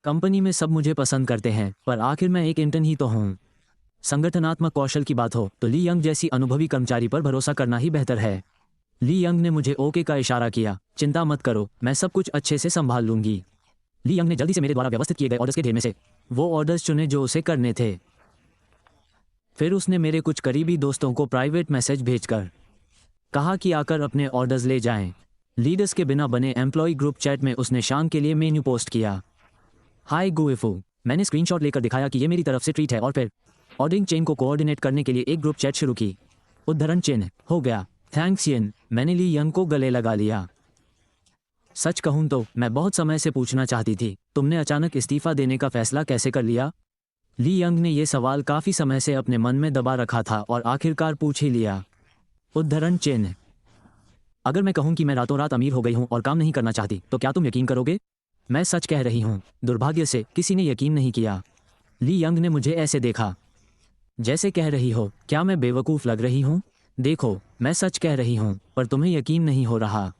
Company में सब मुझे पसंद करते हैं, पर आखिर मैं एक इंटर्न ही तो हूँ। संगठनात्मक कौशल की बात हो तो ली यंग जैसी अनुभवी कर्मचारी पर भरोसा करना ही बेहतर है। ली यंग ने मुझे ओके का इशारा किया। चिंता मत करो, मैं सब कुछ अच्छे से संभाल लूंगी। ली यंग ने जल्दी से मेरे द्वारा व्यवस्थित किए गए ऑर्डर्स के ढेर में से वो ऑर्डर्स चुने जो उसे करने थे। फिर उसने मेरे कुछ करीबी दोस्तों को प्राइवेट मैसेज भेजकर कहा कि आकर अपने ऑर्डर्स ले जाएं। लीडर्स के बिना बने एम्प्लॉय ग्रुप चैट में उसने शाम के लिए मेन्यू पोस्ट किया। हाय गुएफू, मैंने स्क्रीनशॉट लेकर दिखाया कि ये मेरी तरफ से ट्रीट है और फिर ऑर्डरिंग चेन को कोऑर्डिनेट करने के लिए एक ग्रुप चैट शुरू की। उद्धरण चिन्ह हो गया। थैंक्स यिन, मैंने ली यंग को गले लगा लिया। सच कहूं तो मैं बहुत समय से पूछना चाहती थी, तुमने अचानक इस्तीफा देने का फैसला कैसे कर लिया? ली यंग ने यह सवाल काफ़ी समय से अपने मन में दबा रखा था और आखिरकार पूछ ही लिया। उद्धरण चिन्ह, अगर मैं कहूं कि मैं रातों रात अमीर हो गई हूं और काम नहीं करना चाहती तो क्या तुम यकीन करोगे? मैं सच कह रही हूं। दुर्भाग्य से किसी ने यकीन नहीं किया। ली यंग ने मुझे ऐसे देखा जैसे कह रही हो क्या मैं बेवकूफ़ लग रही हूं? देखो, मैं सच कह रही हूं, पर तुम्हें यकीन नहीं हो रहा।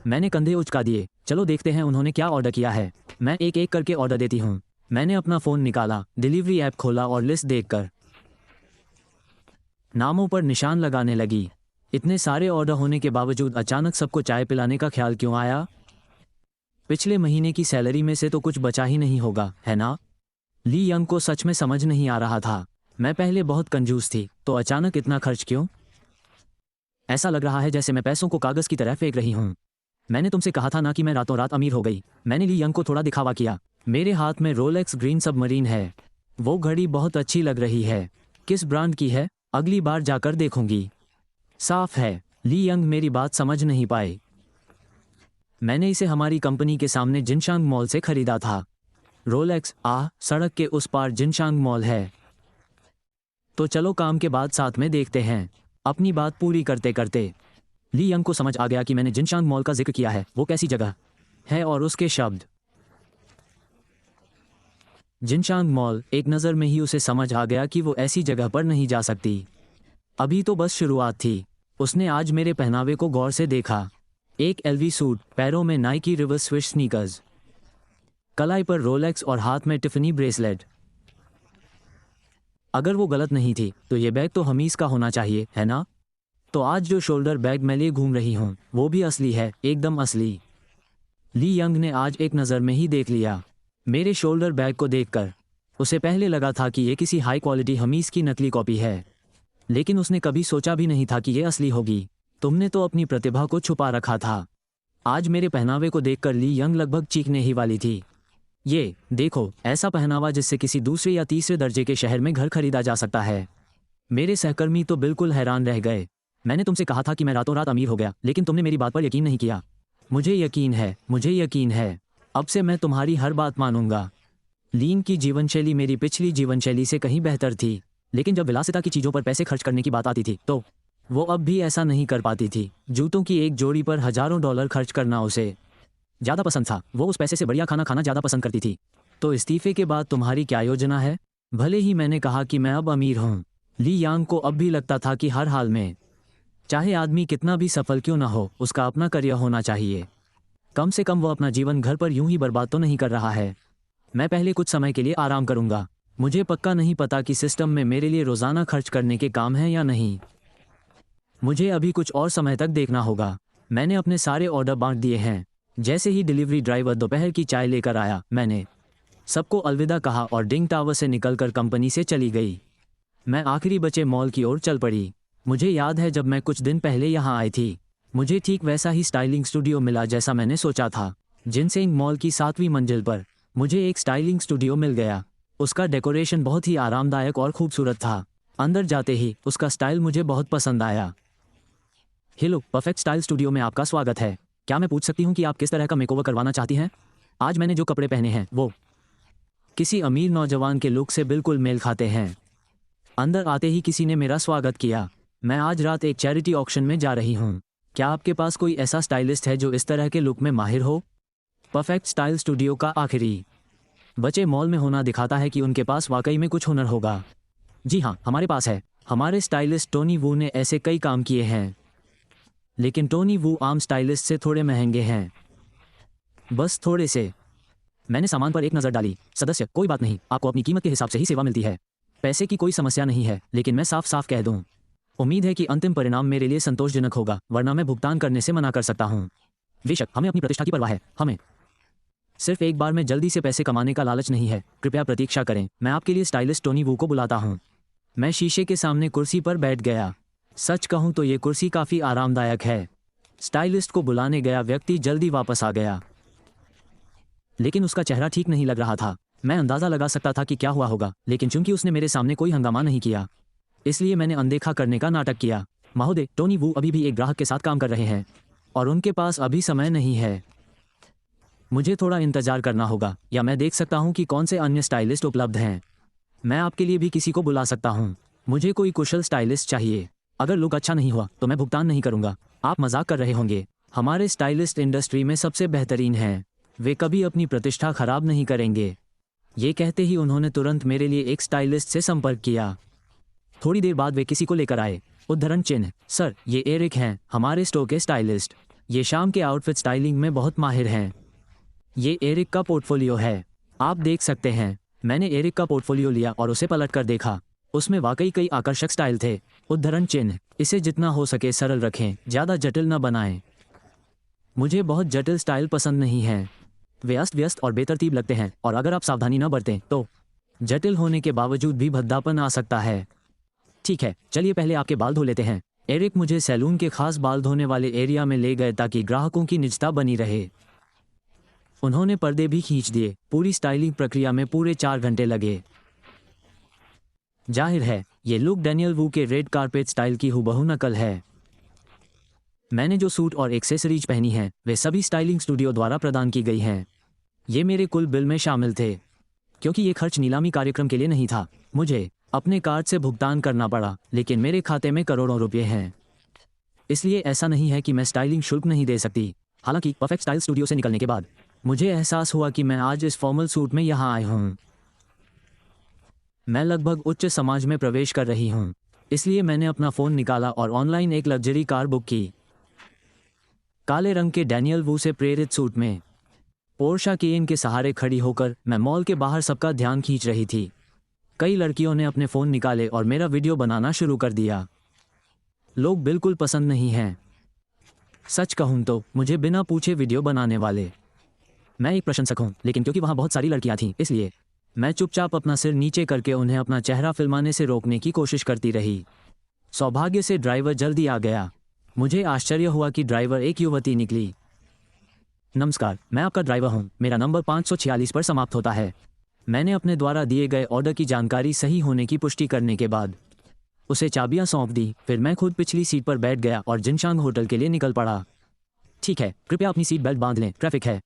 मैंने कंधे उचका दिए। चलो देखते हैं उन्होंने क्या ऑर्डर किया है। मैं एक एक करके ऑर्डर देती हूँ। मैंने अपना फ़ोन निकाला, डिलीवरी ऐप खोला और लिस्ट देखकर नामों पर निशान लगाने लगी। इतने सारे ऑर्डर होने के बावजूद अचानक सबको चाय पिलाने का ख्याल क्यों आया? पिछले महीने की सैलरी में से तो कुछ बचा ही नहीं होगा, है ना? ली यंग को सच में समझ नहीं आ रहा था। मैं पहले बहुत कंजूस थी, तो अचानक इतना खर्च क्यों? ऐसा लग रहा है जैसे मैं पैसों को कागज़ की तरह फेंक रही हूँ। मैंने तुमसे कहा था ना कि मैं रातों रात अमीर हो गई। मैंने ली यंग को थोड़ा दिखावा किया। मेरे हाथ में रोलेक्स ग्रीन सबमरीन है। वो घड़ी बहुत अच्छी लग रही है। किस ब्रांड की है? अगली बार जाकर देखूंगी। साफ है, ली यंग मेरी बात समझ नहीं पाए। मैंने इसे हमारी कंपनी के सामने जिनशांग मॉल से खरीदा था। रोलेक्स, सड़क के उस पार जिनशांग मॉल है। तो चलो काम के बाद साथ में देखते हैं। अपनी बात पूरी करते करते ली यंग को समझ आ गया कि मैंने जिनशांग मॉल का जिक्र किया है। वो कैसी जगह है और उसके शब्द जिनशांग मॉल, एक नज़र में ही उसे समझ आ गया कि वो ऐसी जगह पर नहीं जा सकती। अभी तो बस शुरुआत थी। उसने आज मेरे पहनावे को गौर से देखा। एक एलवी सूट, पैरों में नाइकी रिवर्स स्विश स्नीकर्स, कलाई पर रोलेक्स और हाथ में टिफनी ब्रेसलेट। अगर वो गलत नहीं थी तो ये बैग तो हमीज का होना चाहिए, है ना? तो आज जो शोल्डर बैग मैं लिए घूम रही हूँ वो भी असली है, एकदम असली। ली यंग ने आज एक नज़र में ही देख लिया। मेरे शोल्डर बैग को देखकर उसे पहले लगा था कि ये किसी हाई क्वालिटी हमीज की नकली कॉपी है, लेकिन उसने कभी सोचा भी नहीं था कि ये असली होगी। तुमने तो अपनी प्रतिभा को छुपा रखा था। आज मेरे पहनावे को देखकर ली यंग लगभग चीखने ही वाली थी। ये देखो, ऐसा पहनावा जिससे किसी दूसरे या तीसरे दर्जे के शहर में घर खरीदा जा सकता है। मेरे सहकर्मी तो बिल्कुल हैरान रह गए। मैंने तुमसे कहा था कि मैं रातों रात अमीर हो गया, लेकिन तुमने मेरी बात पर यकीन नहीं किया। मुझे यकीन है, मुझे यकीन है। अब से मैं तुम्हारी हर बात मानूंगा। लीन की जीवनशैली मेरी पिछली जीवनशैली से कहीं बेहतर थी, लेकिन जब विलासिता की चीज़ों पर पैसे खर्च करने की बात आती थी तो वो अब भी ऐसा नहीं कर पाती थी। जूतों की एक जोड़ी पर हजारों डॉलर खर्च करना उसे ज़्यादा पसंद था। वो उस पैसे से बढ़िया खाना खाना ज़्यादा पसंद करती थी। तो इस्तीफे के बाद तुम्हारी क्या योजना है? भले ही मैंने कहा कि मैं अब अमीर हूँ, ली यांग को अब भी लगता था कि हर हाल में, चाहे आदमी कितना भी सफल क्यों ना हो, उसका अपना करियर होना चाहिए। कम से कम वो अपना जीवन घर पर यूं ही बर्बाद तो नहीं कर रहा है। मैं पहले कुछ समय के लिए आराम करूंगा। मुझे पक्का नहीं पता कि सिस्टम में मेरे लिए रोज़ाना खर्च करने के काम हैं या नहीं। मुझे अभी कुछ और समय तक देखना होगा। मैंने अपने सारे ऑर्डर बांट दिए हैं। जैसे ही डिलीवरी ड्राइवर दोपहर की चाय लेकर आया, मैंने सबको अलविदा कहा और डिंग टावर से निकलकर कंपनी से चली गई। मैं आखिरी बचे मॉल की ओर चल पड़ी। मुझे याद है जब मैं कुछ दिन पहले यहाँ आई थी, मुझे ठीक वैसा ही स्टाइलिंग स्टूडियो मिला जैसा मैंने सोचा था। जिनसेंग मॉल की 7वीं मंजिल पर मुझे एक स्टाइलिंग स्टूडियो मिल गया। उसका डेकोरेशन बहुत ही आरामदायक और खूबसूरत था। अंदर जाते ही उसका स्टाइल मुझे बहुत पसंद आया। हेलो, परफेक्ट स्टाइल स्टूडियो में आपका स्वागत है। क्या मैं पूछ सकती हूँ कि आप किस तरह का मेकओवर करवाना चाहती हैं? आज मैंने जो कपड़े पहने हैं वो किसी अमीर नौजवान के लुक से बिल्कुल मेल खाते हैं। अंदर आते ही किसी ने मेरा स्वागत किया। मैं आज रात एक चैरिटी ऑक्शन में जा रही हूँ। क्या आपके पास कोई ऐसा स्टाइलिस्ट है जो इस तरह के लुक में माहिर हो? परफेक्ट स्टाइल स्टूडियो का आखिरी बचे मॉल में होना दिखाता है कि उनके पास वाकई में कुछ हुनर होगा। जी हाँ, हमारे पास है। हमारे स्टाइलिस्ट टोनी वू ने ऐसे कई काम किए हैं, लेकिन टोनी वू आम स्टाइलिस्ट से थोड़े महंगे हैं, बस थोड़े से। मैंने सामान पर एक नज़र डाली। सदस्य, कोई बात नहीं, आपको अपनी कीमत के हिसाब से ही सेवा मिलती है। पैसे की कोई समस्या नहीं है, लेकिन मैं साफ साफ कह दूं, उम्मीद है कि अंतिम परिणाम मेरे लिए संतोषजनक होगा, वरना मैं भुगतान करने से मना कर सकता हूं। बेशक, हमें अपनी प्रतिष्ठा की परवाह है। हमें सिर्फ एक बार में जल्दी से पैसे कमाने का लालच नहीं है। कृपया प्रतीक्षा करें, मैं आपके लिए स्टाइलिस्ट टोनी वू को बुलाता हूँ। मैं शीशे के सामने कुर्सी पर बैठ गया। सच कहूँ तो ये कुर्सी काफ़ी आरामदायक है। स्टाइलिस्ट को बुलाने गया व्यक्ति जल्दी वापस आ गया, लेकिन उसका चेहरा ठीक नहीं लग रहा था। मैं अंदाज़ा लगा सकता था कि क्या हुआ होगा, लेकिन चूंकि उसने मेरे सामने कोई हंगामा नहीं किया, इसलिए मैंने अनदेखा करने का नाटक किया। महोदय, टोनी वू अभी भी एक ग्राहक के साथ काम कर रहे हैं और उनके पास अभी समय नहीं है। मुझे थोड़ा इंतजार करना होगा, या मैं देख सकता हूँ कि कौन से अन्य स्टाइलिस्ट उपलब्ध हैं। मैं आपके लिए भी किसी को बुला सकता हूँ। मुझे कोई कुशल स्टाइलिस्ट चाहिए। अगर लुक अच्छा नहीं हुआ तो मैं भुगतान नहीं करूँगा। आप मजाक कर रहे होंगे। हमारे स्टाइलिस्ट इंडस्ट्री में सबसे बेहतरीन हैं। वे कभी अपनी प्रतिष्ठा खराब नहीं करेंगे। ये कहते ही उन्होंने तुरंत मेरे लिए एक स्टाइलिस्ट से संपर्क किया। थोड़ी देर बाद वे किसी को लेकर आए। उद्धरण चिन्ह, सर, ये एरिक हैं, हमारे स्टोर के स्टाइलिस्ट। ये शाम के आउटफिट स्टाइलिंग में बहुत माहिर हैं। ये एरिक का पोर्टफोलियो है, आप देख सकते हैं। मैंने एरिक का पोर्टफोलियो लिया और उसे पलट कर देखा। उसमें वाकई कई आकर्षक स्टाइल थे। उद्धरण चिन्ह, इसे जितना हो सके सरल रखें, ज़्यादा जटिल न बनाएं। मुझे बहुत जटिल स्टाइल पसंद नहीं है। वे अस्त व्यस्त और बेतरतीब लगते हैं, और अगर आप सावधानी न बरतें तो जटिल होने के बावजूद भी भद्दापन आ सकता है। ठीक है, चलिए पहले आपके बाल धो लेते हैं। एरिक मुझे सैलून के खास बाल धोने वाले एरिया में ले गए ताकि ग्राहकों की निजता बनी रहे। उन्होंने पर्दे भी खींच दिए। पूरी स्टाइलिंग प्रक्रिया में पूरे 4 घंटे लगे। जाहिर है, ये लुक डैनियल वू के रेड कारपेट स्टाइल की हुबहू नकल है। मैंने जो सूट और एक्सेसरीज पहनी हैं, वे सभी स्टाइलिंग स्टूडियो द्वारा प्रदान की गई हैं। ये मेरे कुल बिल में शामिल थे। क्योंकि ये खर्च नीलामी कार्यक्रम के लिए नहीं था, मुझे अपने कार्ड से भुगतान करना पड़ा, लेकिन मेरे खाते में करोड़ों रुपये हैं। इसलिए ऐसा नहीं है कि मैं स्टाइलिंग शुल्क नहीं दे सकती। हालांकि परफेक्ट स्टाइल स्टूडियो से निकलने के बाद मुझे एहसास हुआ कि मैं आज इस फॉर्मल सूट में यहाँ आया हूँ। मैं लगभग उच्च समाज में प्रवेश कर रही हूँ, इसलिए मैंने अपना फ़ोन निकाला और ऑनलाइन एक लग्जरी कार बुक की। काले रंग के डैनियल वू से प्रेरित सूट में पोर्शा केयन के सहारे खड़ी होकर मैं मॉल के बाहर सबका ध्यान खींच रही थी। कई लड़कियों ने अपने फ़ोन निकाले और मेरा वीडियो बनाना शुरू कर दिया। लोग बिल्कुल पसंद नहीं हैं। सच कहूँ तो मुझे बिना पूछे वीडियो बनाने वाले। मैं एक प्रशंसक हूँ, लेकिन क्योंकि वहाँ बहुत सारी लड़कियाँ थीं, इसलिए मैं चुपचाप अपना सिर नीचे करके उन्हें अपना चेहरा फिल्माने से रोकने की कोशिश करती रही। सौभाग्य से ड्राइवर जल्दी आ गया। मुझे आश्चर्य हुआ कि ड्राइवर एक युवती निकली। नमस्कार, मैं आपका ड्राइवर हूँ। मेरा नंबर 546 पर समाप्त होता है। मैंने अपने द्वारा दिए गए ऑर्डर की जानकारी सही होने की पुष्टि करने के बाद उसे चाबियां सौंप दी। फिर मैं खुद पिछली सीट पर बैठ गया और जिनशांग होटल के लिए निकल पड़ा। ठीक है, कृपया अपनी सीट बेल्ट बांध लें, ट्रैफिक है।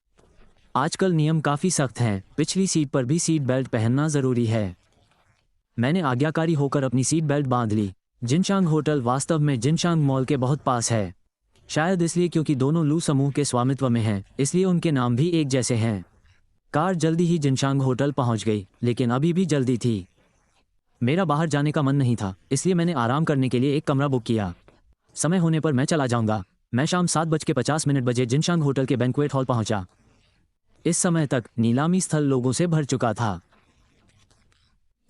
आजकल नियम काफ़ी सख्त हैं। पिछली सीट पर भी सीट बेल्ट पहनना ज़रूरी है। मैंने आज्ञाकारी होकर अपनी सीट बेल्ट बांध ली। जिनशांग होटल वास्तव में जिनशांग मॉल के बहुत पास है। शायद इसलिए क्योंकि दोनों लू समूह के स्वामित्व में हैं, इसलिए उनके नाम भी एक जैसे हैं। कार जल्दी ही जिनशांग होटल पहुंच गई, लेकिन अभी भी जल्दी थी। मेरा बाहर जाने का मन नहीं था, इसलिए मैंने आराम करने के लिए एक कमरा बुक किया। समय होने पर मैं चला जाऊंगा। मैं शाम 7:50 बजे जिनशांग होटल के बैंक्वेट हॉल पहुंचा। इस समय तक नीलामी स्थल लोगों से भर चुका था।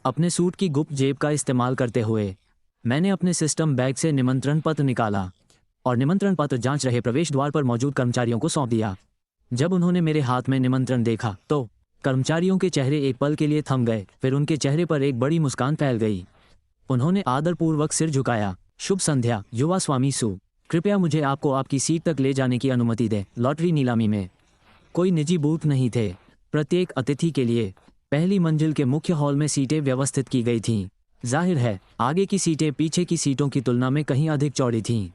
अपने सूट की गुप्त जेब का इस्तेमाल करते हुए मैंने अपने सिस्टम बैग से निमंत्रण पत्र निकाला और निमंत्रण पत्र जांच रहे प्रवेश द्वार पर मौजूद कर्मचारियों को सौंप दिया। जब उन्होंने मेरे हाथ में निमंत्रण देखा तो कर्मचारियों के चेहरे एक पल के लिए थम गए, फिर उनके चेहरे पर एक बड़ी मुस्कान फैल गई। उन्होंने आदरपूर्वक सिर झुकाया। शुभ संध्या, युवा स्वामी सु। कृपया मुझे आपको आपकी सीट तक ले जाने की अनुमति दें। लॉटरी नीलामी में कोई निजी बूथ नहीं थे। प्रत्येक अतिथि के लिए पहली मंजिल के मुख्य हॉल में सीटें व्यवस्थित की गई थीं। जाहिर है, आगे की सीटें पीछे की सीटों की तुलना में कहीं अधिक चौड़ी थीं।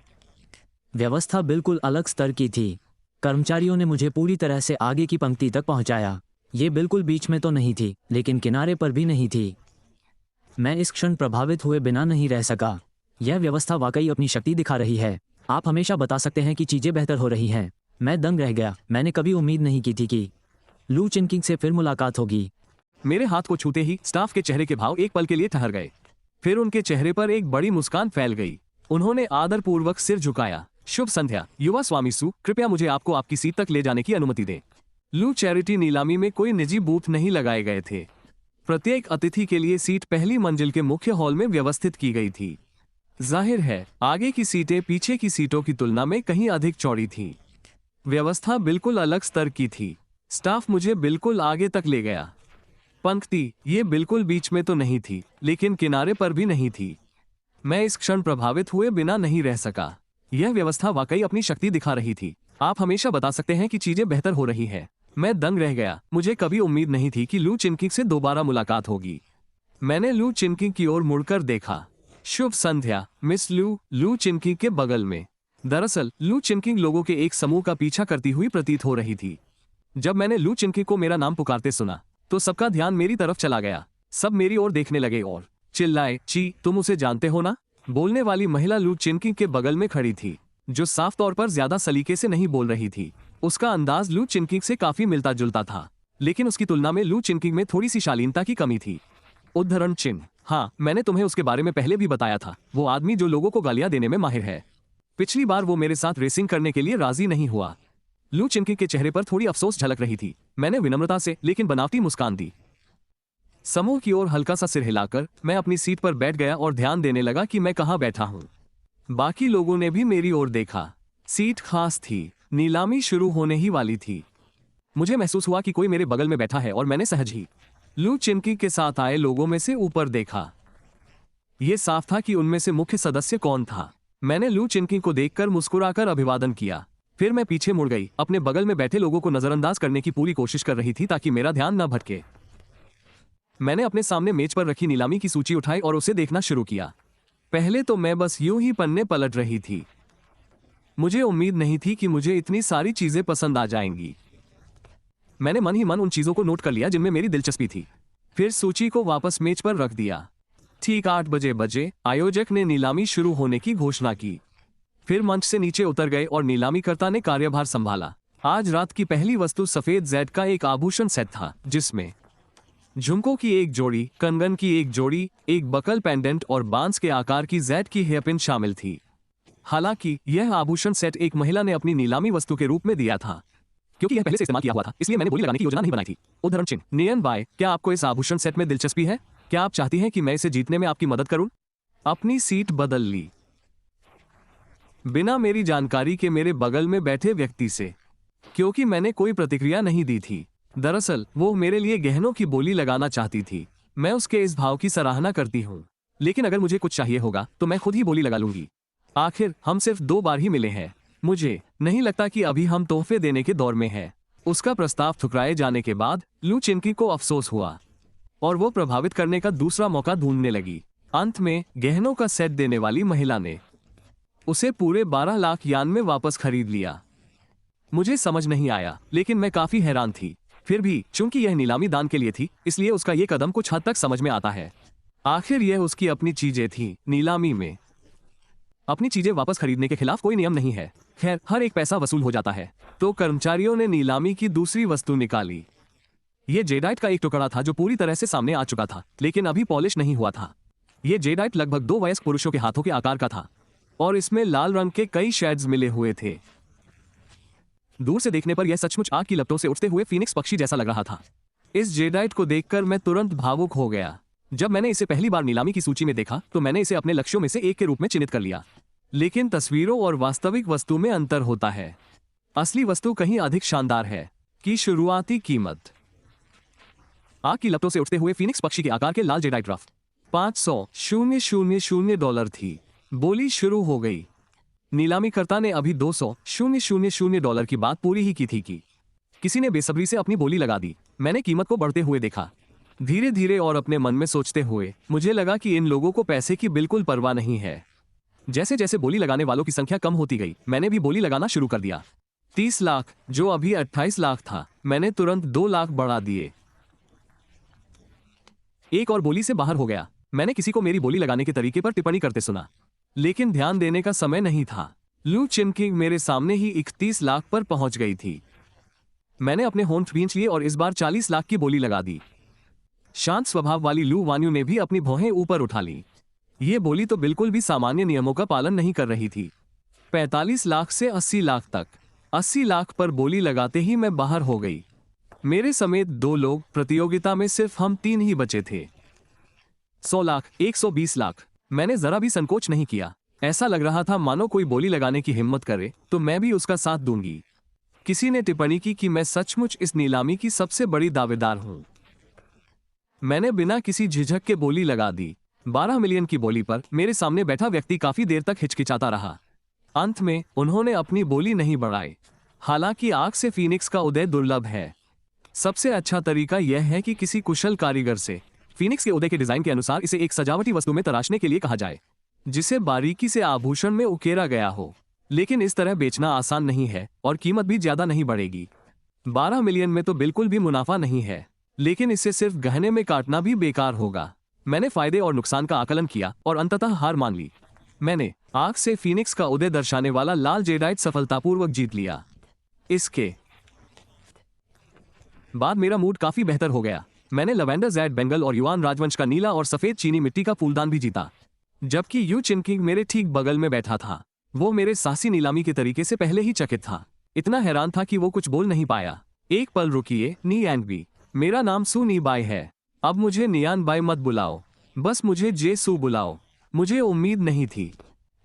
व्यवस्था बिल्कुल अलग स्तर की थी। कर्मचारियों ने मुझे पूरी तरह से आगे की पंक्ति तक पहुंचाया। ये बिल्कुल बीच में तो नहीं थी, लेकिन किनारे पर भी नहीं थी। मैं इस क्षण प्रभावित हुए बिना नहीं रह सका। यह व्यवस्था वाकई अपनी शक्ति दिखा रही है। आप हमेशा बता सकते हैं कि चीज़ें बेहतर हो रही हैं। मैं दंग रह गया। मैंने कभी उम्मीद नहीं की थी कि लू चिनकिंग से फिर मुलाकात होगी। मेरे हाथ को छूते ही स्टाफ के चेहरे के भाव एक पल के लिए ठहर गए। फिर उनके चेहरे पर एक बड़ी मुस्कान फैल गई। उन्होंने आदरपूर्वक सिर झुकाया। शुभ संध्या, युवा स्वामी सु। कृपया मुझे आपको आपकी सीट तक ले जाने की अनुमति दें। लू चैरिटी नीलामी में कोई निजी बूथ नहीं लगाए गए थे। प्रत्येक अतिथि के लिए सीट पहली मंजिल के मुख्य हॉल में व्यवस्थित की गई थी। जाहिर है आगे की सीटें पीछे की सीटों की तुलना में कहीं अधिक चौड़ी थी। व्यवस्था बिल्कुल अलग स्तर की थी। स्टाफ मुझे बिल्कुल आगे तक ले गया। पंक्ति ये बिल्कुल बीच में तो नहीं थी, लेकिन किनारे पर भी नहीं थी। मैं इस क्षण प्रभावित हुए बिना नहीं रह सका। यह व्यवस्था वाकई अपनी शक्ति दिखा रही थी। आप हमेशा बता सकते हैं कि चीजें बेहतर हो रही है। मैं दंग रह गया। मुझे कभी उम्मीद नहीं थी कि लू चिनकिंग से दोबारा मुलाकात होगी। मैंने लू चिनकिंग की ओर मुड़कर देखा। शुभ संध्या मिस लू। लू चिनकिंग के बगल में। दरअसल लू चिनकिंग लोगों के एक समूह का पीछा करती हुई प्रतीत हो रही थी। जब मैंने लू चिनकिंग को मेरा नाम पुकारते सुना तो सबका ध्यान मेरी तरफ चला गया। सब मेरी ओर देखने लगे और चिल्लाए, ची तुम उसे जानते हो ना? बोलने वाली महिला लू चिनकिंग के बगल में खड़ी थी, जो साफ तौर पर ज्यादा सलीके से नहीं बोल रही थी। उसका अंदाज लू चिनकिंग से काफी मिलता जुलता था, लेकिन उसकी तुलना में लू चिनकिंग में थोड़ी सी शालीनता की कमी थी। उद्धरण चिन्ह। हाँ, मैंने तुम्हें उसके बारे में पहले भी बताया था। वो आदमी जो लोगों को गालियां देने में माहिर है। पिछली बार वो मेरे साथ रेसिंग करने के लिए राजी नहीं हुआ। लू चिनकिंग के चेहरे पर थोड़ी अफसोस झलक रही थी। मैंने विनम्रता से लेकिन बनावटी मुस्कान दी। समूह की ओर हल्का सा सिर हिलाकर मैं अपनी सीट पर बैठ गया और ध्यान देने लगा कि मैं कहाँ बैठा हूँ। बाकी लोगों ने भी मेरी ओर देखा। सीट खास थी। नीलामी शुरू होने ही वाली थी। मुझे महसूस हुआ कि कोई मेरे बगल में बैठा है और मैंने सहज ही लू चिनकिंग के साथ आए लोगों में से ऊपर देखा। यह साफ था कि उनमें से मुख्य सदस्य कौन था। मैंने लू चिनकिंग को देखकर मुस्कुराकर अभिवादन किया। फिर मैं पीछे मुड़ गई, अपने बगल में बैठे लोगों को नजरअंदाज करने की पूरी कोशिश कर रही थी ताकि मेरा ध्यान न भटके। मैंने अपने सामने मेज पर रखी नीलामी की सूची उठाई और उसे देखना शुरू किया। पहले तो मैं बस यूं ही पन्ने पलट रही थी। मुझे उम्मीद नहीं थी कि मुझे इतनी सारी चीजें पसंद आ जाएंगी। मैंने मन ही मन उन चीजों को नोट कर लिया जिनमें मेरी दिलचस्पी थी। फिर सूची को वापस मेज पर रख दिया। ठीक 8 बजे आयोजक ने नीलामी शुरू होने की घोषणा की। फिर मंच से नीचे उतर गए और नीलामीकर्ता ने कार्यभार संभाला। आज रात की पहली वस्तु सफेद जेड का एक आभूषण सेट था, जिसमें झुमकों की एक जोड़ी, कंगन की एक जोड़ी, एक बकल पेंडेंट और बांस के आकार की जेड की हेयरपिन शामिल थी। हालांकि यह आभूषण सेट एक महिला ने अपनी नीलामी वस्तु के रूप में दिया था। क्योंकि यह पहले से इस्तेमाल किया हुआ था, इसलिए मैंने बोली लगाने की योजना नहीं बनाई थी। उदाहरण चिन्ह। नियन बाय, क्या आपको इस आभूषण सेट में दिलचस्पी है? क्या आप चाहती हैं कि मैं इसे जीतने में आपकी मदद करूं? अपनी सीट बदल ली बिना मेरी जानकारी के मेरे बगल में बैठे व्यक्ति से, क्योंकि मैंने कोई प्रतिक्रिया नहीं दी थी। दरअसल वो मेरे लिए गहनों की बोली लगाना चाहती थी। मैं उसके इस भाव की सराहना करती हूँ, लेकिन अगर मुझे कुछ चाहिए होगा तो मैं खुद ही बोली लगा लूंगी। आखिर हम सिर्फ 2 बार ही मिले हैं। मुझे नहीं लगता कि अभी हम तोहफे देने के दौर में हैं। उसका प्रस्ताव ठुकराए जाने के बाद लू चिनकिंग को अफसोस हुआ और वो प्रभावित करने का दूसरा मौका ढूंढने लगी। अंत में गहनों का सेट देने वाली महिला ने उसे पूरे 12 लाख यान में वापस खरीद लिया। मुझे समझ नहीं आया, लेकिन मैं काफी हैरान थी। फिर भी चूंकि यह नीलामी दान के लिए थी, इसलिए उसका यह कदम कुछ हद तक समझ में आता है। आखिर यह उसकी अपनी चीजें थी। नीलामी में अपनी चीजें वापस खरीदने के खिलाफ कोई नियम नहीं है। खैर, हर एक पैसा वसूल हो जाता है। तो कर्मचारियों ने नीलामी की दूसरी वस्तु निकाली। यह जेडाइट का एक टुकड़ा था जो पूरी तरह से सामने आ चुका था, लेकिन अभी पॉलिश नहीं हुआ था। यह जेडाइट लगभग 2 वयस्क पुरुषों के हाथों के आकार का था और इसमें लाल रंग के कई शेड्स मिले हुए थे। दूर से देखने पर यह सचमुच आग की लपटों से उठते हुए फीनिक्स पक्षी जैसा लग रहा था। इस जेडाइट को देखकर मैं तुरंत भावुक हो गया। जब मैंने इसे पहली बार नीलामी की सूची में देखा तो मैंने इसे अपने लक्ष्यों में से एक के रूप में चिन्हित कर लिया। लेकिन तस्वीरों और वास्तविक वस्तु में अंतर होता है। असली वस्तु कहीं अधिक शानदार है। की शुरुआती कीमत आग की लपटों से उठते हुए फीनिक्स पक्षी के आकार के लाल जेडाइट रफ $500,000 थी। बोली शुरू हो गई। नीलामीकर्ता ने अभी $200,000 की बात पूरी ही की थी कि किसी ने बेसब्री से अपनी बोली लगा दी। मैंने कीमत को बढ़ते हुए देखा, धीरे धीरे, और अपने मन में सोचते हुए मुझे लगा कि इन लोगों को पैसे की बिल्कुल परवाह नहीं है। जैसे जैसे बोली लगाने वालों की संख्या कम होती गई, मैंने भी बोली लगाना शुरू कर दिया। 30 लाख, जो अभी 28 लाख था, मैंने तुरंत 2 लाख बढ़ा दिए। एक और बोली से बाहर हो गया। मैंने किसी को मेरी बोली लगाने के तरीके पर टिप्पणी करते सुना, लेकिन ध्यान देने का समय नहीं था। लू चिनकिंग मेरे सामने ही 31 लाख पर पहुंच गई थी। मैंने अपने होंठ भींच लिए और इस बार 40 लाख की बोली लगा दी। शांत स्वभाव वाली लू वान्यू ने भी अपनी भौहें ऊपर उठा ली। ये बोली तो बिल्कुल भी सामान्य नियमों का पालन नहीं कर रही थी। 45 लाख से 80 लाख तक। 80 लाख पर बोली लगाते ही मैं बाहर हो गई। मेरे समेत 2 लोग, प्रतियोगिता में सिर्फ हम 3 ही बचे थे। 100 लाख, 120 लाख। मैंने जरा भी संकोच नहीं किया। ऐसा लग रहा था मानो कोई बोली लगाने की हिम्मत करे तो मैं भी उसका साथ दूंगी। किसी ने टिप्पणी की कि मैं सचमुच इस नीलामी की सबसे बड़ी दावेदार हूं। मैंने बिना किसी झिझक के बोली लगा दी। 12 मिलियन की बोली पर मेरे सामने बैठा व्यक्ति काफी देर तक हिचकिचाता रहा। अंत में उन्होंने अपनी बोली नहीं बढ़ाई। हालांकि आग से फीनिक्स का उदय दुर्लभ है। सबसे अच्छा तरीका यह है कि किसी कुशल कारीगर से फीनिक्स के उदय के डिजाइन के अनुसार इसे एक सजावटी वस्तु में तराशने के लिए कहा जाए, जिसे बारीकी से आभूषण में उकेरा गया हो। लेकिन इस तरह बेचना आसान नहीं है और कीमत भी ज्यादा नहीं बढ़ेगी। 12 मिलियन में तो बिल्कुल भी मुनाफा नहीं है, लेकिन इसे सिर्फ गहने में काटना भी बेकार होगा। मैंने फायदे और नुकसान का आकलन किया और अंततः हार मान ली। मैंने आग से फीनिक्स का उदय दर्शाने वाला लाल जेडाइट सफलतापूर्वक जीत लिया। इसके बाद मेरा मूड काफी बेहतर हो गया। मैंने लवेंडर ज़ेड बेंगल और युआन राजवंश का नीला और सफेद चीनी मिट्टी का फूलदान भी जीता, जबकि यू चिनकिंग मेरे ठीक बगल में बैठा था। वो मेरे साहसी नीलामी के तरीके से पहले ही चकित था। इतना हैरान था कि वो कुछ बोल नहीं पाया। एक पल रुकिए, नी एंड बी। मेरा नाम सू नी बाई है। अब मुझे नियान बाई मत बुलाओ, बस मुझे जे सू बुलाओ। मुझे उम्मीद नहीं थी।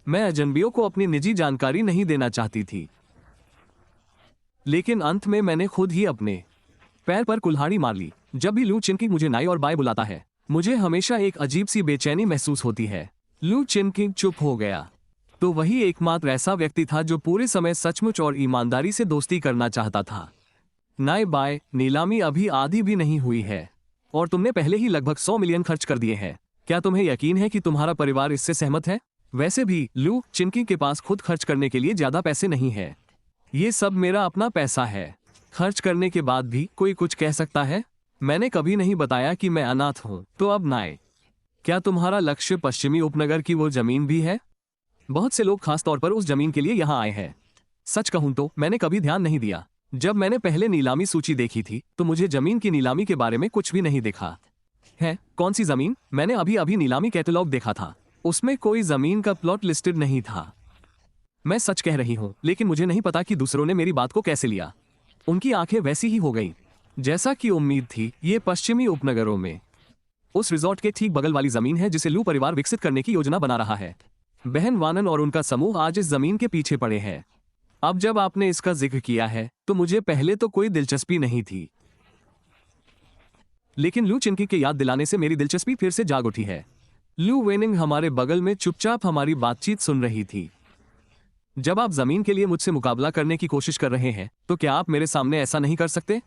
मैं अजनबियों को अपनी निजी जानकारी नहीं देना चाहती थी, लेकिन अंत में मैंने खुद ही अपने पैर पर कुल्हाड़ी मार ली। जब भी लू चिनकिंग मुझे नाई और बाय बुलाता है, मुझे हमेशा एक अजीब सी बेचैनी महसूस होती है। लू चिनकिंग चुप हो गया तो वही एकमात्र ऐसा व्यक्ति था जो पूरे समय सचमुच और ईमानदारी से दोस्ती करना चाहता था। नाई बाय, नीलामी अभी आधी भी नहीं हुई है और तुमने पहले ही लगभग 100 मिलियन खर्च कर दिए हैं। क्या तुम्हें यकीन है कि तुम्हारा परिवार इससे सहमत है? वैसे भी लू चिनकिंग के पास खुद खर्च करने के लिए ज्यादा पैसे नहीं है। ये सब मेरा अपना पैसा है। खर्च करने के बाद भी कोई कुछ कह सकता है? मैंने कभी नहीं बताया कि मैं अनाथ हूं। तो अब नाय, क्या तुम्हारा लक्ष्य पश्चिमी उपनगर की वो जमीन भी है? बहुत से लोग खास तौर पर उस जमीन के लिए यहाँ आए हैं। सच कहूं तो मैंने कभी ध्यान नहीं दिया। जब मैंने पहले नीलामी सूची देखी थी तो मुझे जमीन की नीलामी के बारे में कुछ भी नहीं देखा है। कौन सी जमीन? मैंने अभी अभी नीलामी कैटलॉग देखा था, उसमें कोई जमीन का प्लॉट लिस्टेड नहीं था। मैं सच कह रही हूं, लेकिन मुझे नहीं पता कि दूसरों ने मेरी बात को कैसे लिया। उनकी आंखें वैसी ही हो गईं जैसा कि उम्मीद थी। ये पश्चिमी उपनगरों में उस रिजॉर्ट के ठीक बगल वाली जमीन है जिसे लू परिवार विकसित करने की योजना बना रहा है। बहन वानन और उनका समूह आज इस जमीन के पीछे पड़े हैं। अब जब आपने इसका जिक्र किया है तो मुझे पहले तो कोई दिलचस्पी नहीं थी, लेकिन लू चिनकिंग के याद दिलाने से मेरी दिलचस्पी फिर से जाग उठी है। लू वेनिंग हमारे बगल में चुपचाप हमारी बातचीत सुन रही थी। जब आप जमीन के लिए मुझसे मुकाबला करने की कोशिश कर रहे हैं तो क्या आप मेरे सामने ऐसा नहीं कर सकते?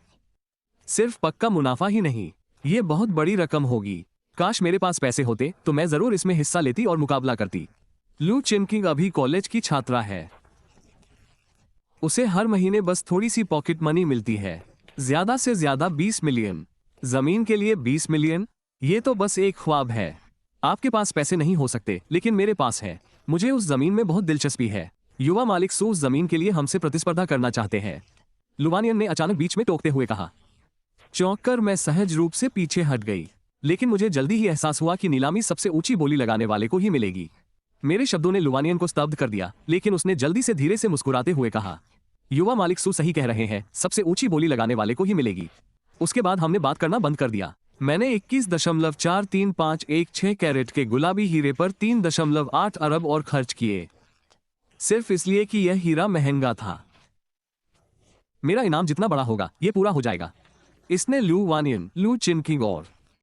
सिर्फ पक्का मुनाफा ही नहीं, ये बहुत बड़ी रकम होगी। काश मेरे पास पैसे होते तो मैं जरूर इसमें हिस्सा लेती और मुकाबला करती। लू चिनकिंग अभी कॉलेज की छात्रा है। उसे हर महीने बस थोड़ी सी पॉकेट मनी मिलती है, ज्यादा से ज्यादा 20 मिलियन। जमीन के लिए 20 मिलियन, ये तो बस एक ख्वाब है। आपके पास पैसे नहीं हो सकते, लेकिन मेरे पास है। मुझे उस जमीन में बहुत दिलचस्पी है। युवा मालिक सू उस जमीन के लिए हमसे प्रतिस्पर्धा करना चाहते हैं, लुवानियन ने अचानक बीच में टोकते हुए कहा। चौंककर मैं सहज रूप से पीछे हट गई, लेकिन मुझे जल्दी ही एहसास हुआ कि नीलामी सबसे ऊंची बोली लगाने वाले को ही मिलेगी। मेरे शब्दों ने लुवानियन को स्तब्ध कर दिया, लेकिन उसने जल्दी से धीरे से मुस्कुराते हुए कहा, युवा मालिक सू सही कह रहे हैं, सबसे ऊंची बोली लगाने वाले को ही मिलेगी। उसके बाद हमने बात करना बंद कर दिया। मैंने 21.4351 कैरेट के गुलाबी हीरे पर 3.8 अरब और खर्च किए, सिर्फ इसलिए कि यह हीरा महंगा था। मेरा इनाम जितना बड़ा होगा ये पूरा हो जाएगा। इसने लू वानियन, लू चिनकिंग और